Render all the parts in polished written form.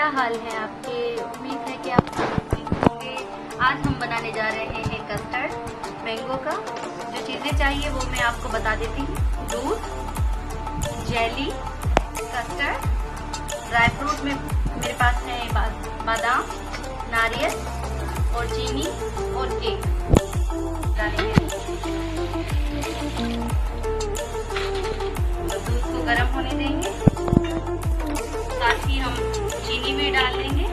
क्या हाल है आपके। उम्मीद है कि आप ठीक होंगे। आज हम बनाने जा रहे हैं कस्टर्ड मैंगो का। जो चीज़ें चाहिए वो मैं आपको बता देती हूँ। दूध, जेली, कस्टर्ड, ड्राई फ्रूट में मेरे पास है बादाम, नारियल और चीनी और केक डालेंगे। और दूध को गर्म होने देंगे, साथ ही हम चीनी भी डाल देंगे।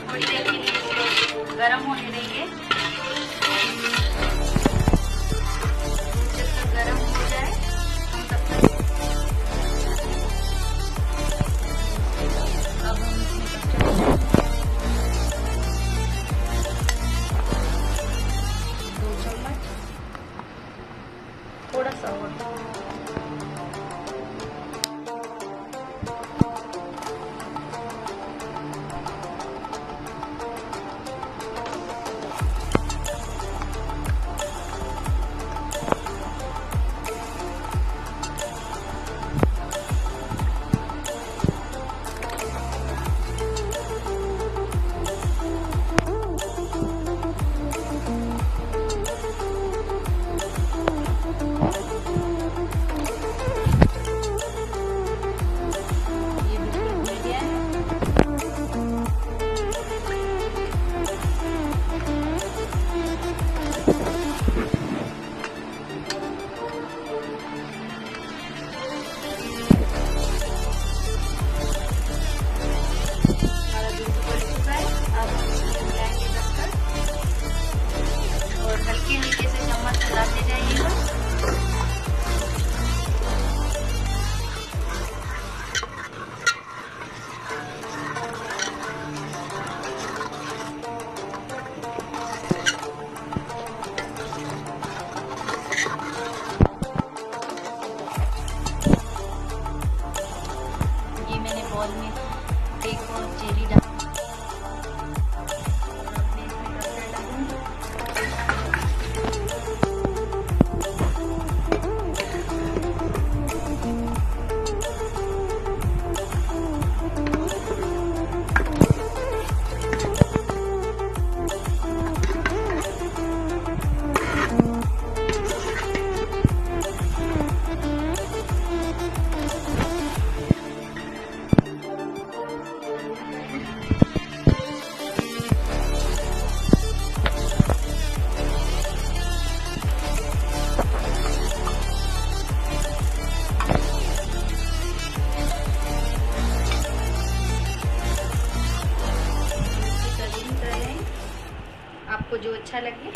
थोड़ी देर के लिए इसको गर्म होने देंगे। जब तक गर्म हो जाए हम तब तक अब हम इसमें 2 चम्मच, थोड़ा सा और चलाते जाइएगा। ये मैंने बॉल में केक और जेली डाल आपको जो अच्छा लगे।